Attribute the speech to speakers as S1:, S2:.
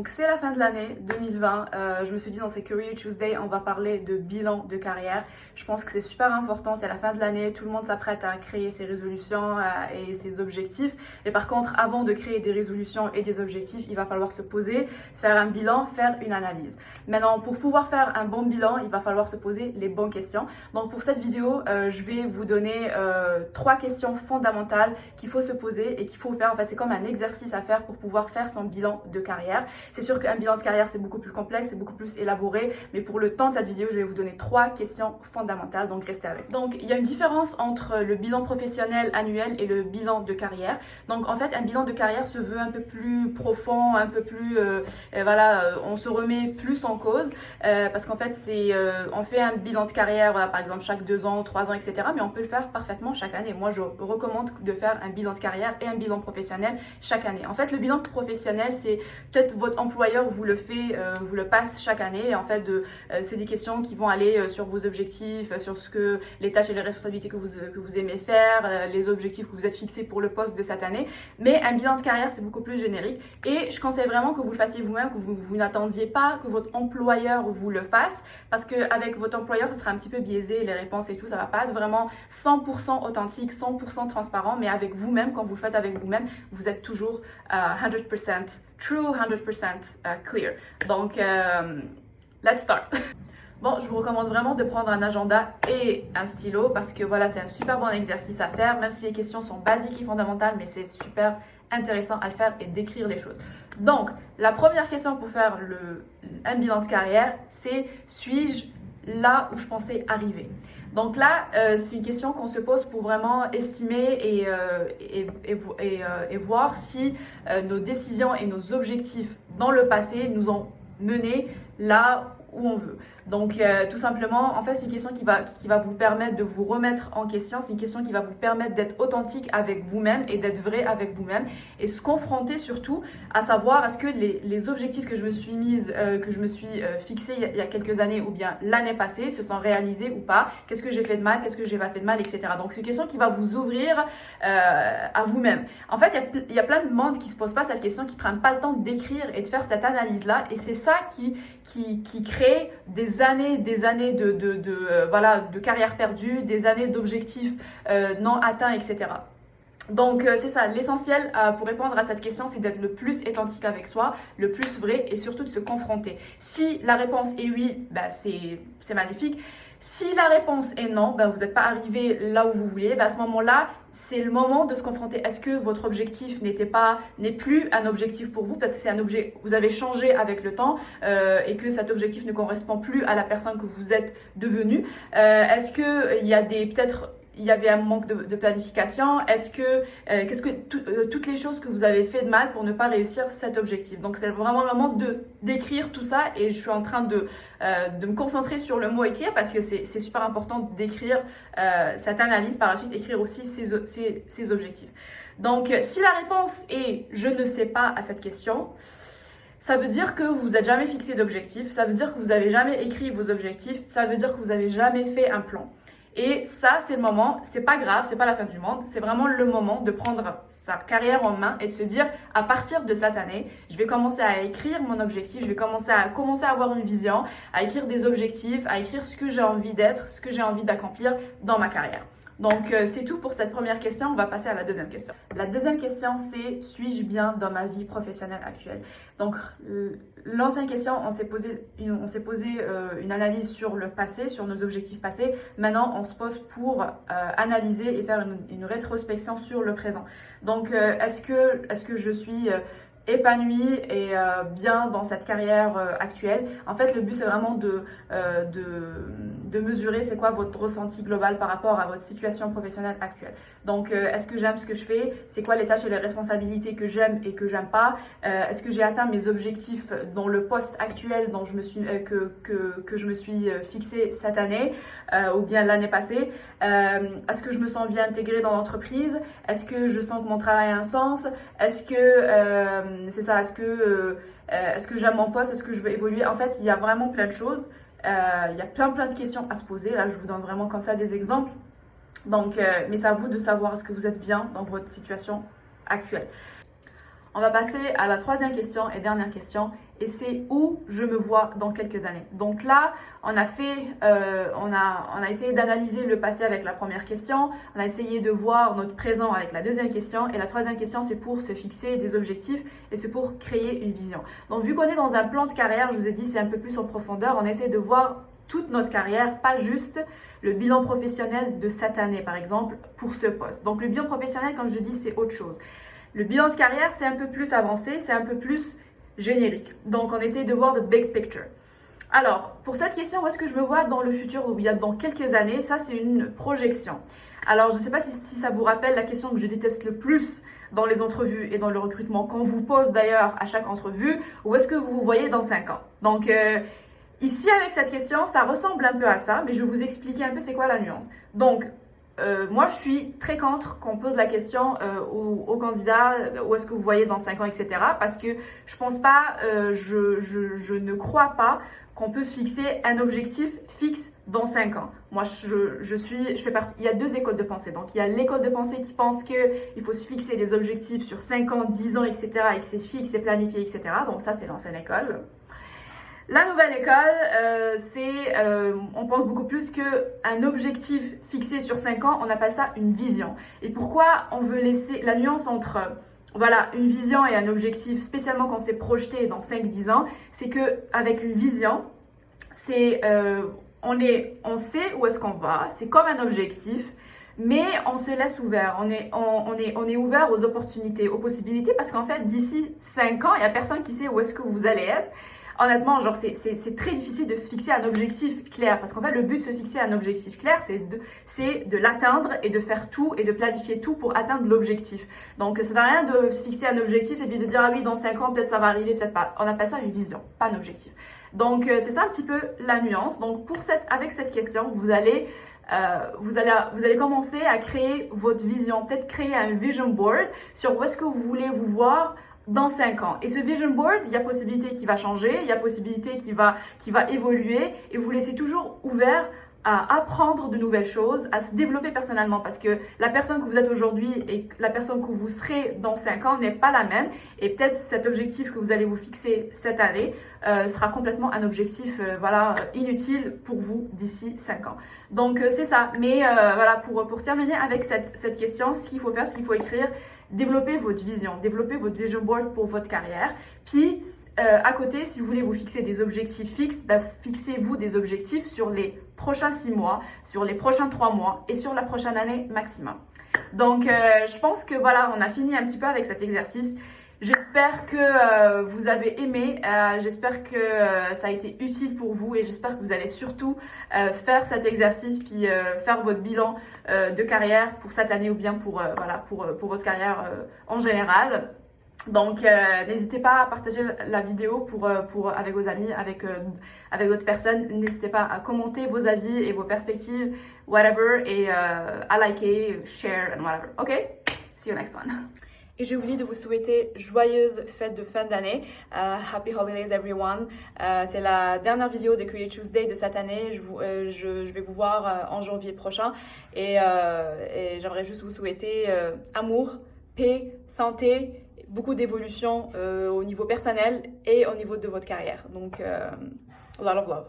S1: Donc c'est la fin de l'année 2020, je me suis dit dans ces Career Tuesday, on va parler de bilan de carrière. Je pense que c'est super important, c'est la fin de l'année, tout le monde s'apprête à créer ses résolutions et ses objectifs. Et par contre, avant de créer des résolutions et des objectifs, il va falloir se poser, faire un bilan, faire une analyse. Maintenant, pour pouvoir faire un bon bilan, il va falloir se poser les bonnes questions. Donc pour cette vidéo, je vais vous donner 3 questions fondamentales qu'il faut se poser et qu'il faut faire. Enfin, c'est comme un exercice à faire pour pouvoir faire son bilan de carrière. C'est sûr qu'un bilan de carrière, c'est beaucoup plus complexe, c'est beaucoup plus élaboré, mais pour le temps de cette vidéo, je vais vous donner 3 questions fondamentales, donc restez avec. Donc, il y a une différence entre le bilan professionnel annuel et le bilan de carrière. Donc, en fait, un bilan de carrière se veut un peu plus profond, un peu plus, on se remet plus en cause, parce qu'en fait, on fait un bilan de carrière, voilà, par exemple, chaque 2 ans, 3 ans, etc., mais on peut le faire parfaitement chaque année. Moi, je recommande de faire un bilan de carrière et un bilan professionnel chaque année. En fait, le bilan professionnel, c'est peut-être votre employeur vous le passe chaque année. En fait, c'est des questions qui vont aller sur vos objectifs, sur les tâches et les responsabilités que vous aimez faire, les objectifs que vous êtes fixés pour le poste de cette année. Mais un bilan de carrière, c'est beaucoup plus générique. Et je conseille vraiment que vous le fassiez vous-même, que vous n'attendiez pas que votre employeur vous le fasse, parce qu'avec votre employeur, ça sera un petit peu biaisé, les réponses et tout, ça va pas être vraiment 100% authentique, 100% transparent, mais avec vous-même, quand vous le faites avec vous-même, vous êtes toujours 100% true, 100% clear. Donc, let's start. Bon, je vous recommande vraiment de prendre un agenda et un stylo parce que voilà, c'est un super bon exercice à faire, même si les questions sont basiques et fondamentales, mais c'est super intéressant à le faire et d'écrire les choses. Donc, la première question pour faire un bilan de carrière, c'est suis-je là où je pensais arriver? Donc là, c'est une question qu'on se pose pour vraiment estimer et voir si nos décisions et nos objectifs dans le passé nous ont menés là où on veut. Donc tout simplement, en fait, c'est une question qui va vous permettre de vous remettre en question, c'est une question qui va vous permettre d'être authentique avec vous-même et d'être vrai avec vous-même et se confronter surtout à savoir est-ce que les objectifs que je me suis fixés il y a quelques années ou bien l'année passée se sont réalisés ou pas, qu'est-ce que j'ai fait de mal, qu'est-ce que j'ai pas fait de mal, etc. Donc c'est une question qui va vous ouvrir à vous-même. En fait, il y a plein de monde qui se pose pas cette question, qui prennent pas le temps d'écrire et de faire cette analyse-là et c'est ça qui crée des années de carrière perdue, des années d'objectifs non atteints, etc. Donc c'est ça, l'essentiel pour répondre à cette question, c'est d'être le plus authentique avec soi, le plus vrai et surtout de se confronter. Si la réponse est oui, c'est magnifique. Si la réponse est non, vous n'êtes pas arrivé là où vous vouliez, à ce moment-là, c'est le moment de se confronter. Est-ce que votre objectif n'est plus un objectif pour vous? Peut-être que c'est un objet, vous avez changé avec le temps et que cet objectif ne correspond plus à la personne que vous êtes devenue. Est-ce que il y a peut-être il y avait un manque de planification? Toutes les choses que vous avez fait de mal pour ne pas réussir cet objectif? Donc c'est vraiment le moment d'écrire tout ça et je suis en train de me concentrer sur le mot écrire parce que c'est super important d'écrire cette analyse, par la suite écrire aussi ses objectifs. Donc si la réponse est je ne sais pas à cette question, ça veut dire que vous n'êtes jamais fixé d'objectif, ça veut dire que vous n'avez jamais écrit vos objectifs, ça veut dire que vous n'avez jamais fait un plan. Et ça, c'est le moment, c'est pas grave, c'est pas la fin du monde, c'est vraiment le moment de prendre sa carrière en main et de se dire, à partir de cette année, je vais commencer à écrire mon objectif, je vais commencer à avoir une vision, à écrire des objectifs, à écrire ce que j'ai envie d'être, ce que j'ai envie d'accomplir dans ma carrière. Donc, c'est tout pour cette première question. On va passer à la deuxième question. La deuxième question, c'est « Suis-je bien dans ma vie professionnelle actuelle ?» Donc, l'ancienne question, on s'est posé une analyse sur le passé, sur nos objectifs passés. Maintenant, on se pose pour analyser et faire une rétrospection sur le présent. Donc, est-ce que je suis épanouie et bien dans cette carrière actuelle? En fait, le but, c'est vraiment de mesurer c'est quoi votre ressenti global par rapport à votre situation professionnelle actuelle. Donc, est-ce que j'aime ce que je fais? C'est quoi les tâches et les responsabilités que j'aime et que j'aime pas? Est-ce que j'ai atteint mes objectifs dans le poste actuel dont que je me suis fixé cette année ou bien l'année passée? Est-ce que je me sens bien intégrée dans l'entreprise? Est-ce que je sens que mon travail a un sens? Est-ce que est-ce que j'aime mon poste? Est-ce que je veux évoluer? En fait, il y a vraiment plein de choses. Il y a plein de questions à se poser. Là, je vous donne vraiment comme ça des exemples. Donc, mais c'est à vous de savoir est-ce que vous êtes bien dans votre situation actuelle. On va passer à la troisième question et dernière question, et c'est où je me vois dans quelques années. Donc là, on a essayé d'analyser le passé avec la première question, on a essayé de voir notre présent avec la deuxième question, et la troisième question, c'est pour se fixer des objectifs et c'est pour créer une vision. Donc vu qu'on est dans un plan de carrière, je vous ai dit, c'est un peu plus en profondeur, on essaie de voir toute notre carrière, pas juste le bilan professionnel de cette année, par exemple, pour ce poste. Donc le bilan professionnel, comme je dis, c'est autre chose. Le bilan de carrière, c'est un peu plus avancé, c'est un peu plus générique. Donc, on essaye de voir the big picture. Alors, pour cette question, où est-ce que je me vois dans le futur, ou bien dans quelques années, ça, c'est une projection. Alors, je ne sais pas si ça vous rappelle la question que je déteste le plus dans les entrevues et dans le recrutement, qu'on vous pose d'ailleurs à chaque entrevue, où est-ce que vous vous voyez dans 5 ans? Donc, ici, avec cette question, ça ressemble un peu à ça, mais je vais vous expliquer un peu c'est quoi la nuance. Donc, moi, je suis très contre qu'on pose la question aux candidats, où est-ce que vous voyez dans 5 ans, etc. Parce que je pense pas, je ne crois pas qu'on peut se fixer un objectif fixe dans 5 ans. Moi, je fais partie, il y a 2 écoles de pensée. Donc, il y a l'école de pensée qui pense qu'il faut se fixer des objectifs sur 5 ans, 10 ans, etc. et que c'est fixe et planifié, etc. Donc, ça, c'est l'ancienne école. La nouvelle école, on pense beaucoup plus qu'un objectif fixé sur 5 ans, on appelle ça une vision. Et pourquoi on veut laisser la nuance entre voilà, une vision et un objectif, spécialement quand c'est projeté dans 5-10 ans, c'est qu'avec une vision, on sait où est-ce qu'on va, c'est comme un objectif, mais on se laisse ouvert, on est ouvert aux opportunités, aux possibilités, parce qu'en fait, d'ici 5 ans, il n'y a personne qui sait où est-ce que vous allez être. Honnêtement, genre, c'est très difficile de se fixer un objectif clair, parce qu'en fait, le but de se fixer un objectif clair, c'est de l'atteindre et de faire tout et de planifier tout pour atteindre l'objectif. Donc, ça sert à rien de se fixer un objectif et puis de dire, ah oui, dans 5 ans, peut-être ça va arriver, peut-être pas. On appelle ça une vision, pas un objectif. Donc, c'est ça un petit peu la nuance. Donc, avec cette question, vous allez commencer à créer votre vision, peut-être créer un vision board sur où est-ce que vous voulez vous voir dans 5 ans. Et ce vision board, il y a possibilité qu'il va changer, il y a possibilité qu'il va évoluer, et vous laissez toujours ouvert à apprendre de nouvelles choses, à se développer personnellement, parce que la personne que vous êtes aujourd'hui et la personne que vous serez dans 5 ans n'est pas la même, et peut-être cet objectif que vous allez vous fixer cette année sera complètement un objectif inutile pour vous d'ici 5 ans. Donc c'est ça, mais voilà, pour terminer avec cette question, ce qu'il faut faire, c'est qu'il faut écrire développez votre vision board pour votre carrière. Puis, à côté, si vous voulez vous fixer des objectifs fixes, fixez-vous des objectifs sur les prochains 6 mois, sur les prochains 3 mois et sur la prochaine année maximum. Donc, je pense que voilà, on a fini un petit peu avec cet exercice. J'espère que vous avez aimé, j'espère que ça a été utile pour vous, et j'espère que vous allez surtout faire cet exercice puis faire votre bilan de carrière pour cette année, ou bien pour votre carrière en général. Donc n'hésitez pas à partager la vidéo avec vos amis, avec d'autres personnes. N'hésitez pas à commenter vos avis et vos perspectives, whatever, et à liker, share and whatever. Ok? See you next one. Et j'ai oublié de vous souhaiter joyeuses fêtes de fin d'année. Happy holidays everyone. C'est la dernière vidéo de Career Tuesday de cette année. Je vais vous voir en janvier prochain. Et j'aimerais juste vous souhaiter amour, paix, santé, beaucoup d'évolution au niveau personnel et au niveau de votre carrière. Donc, a lot of love.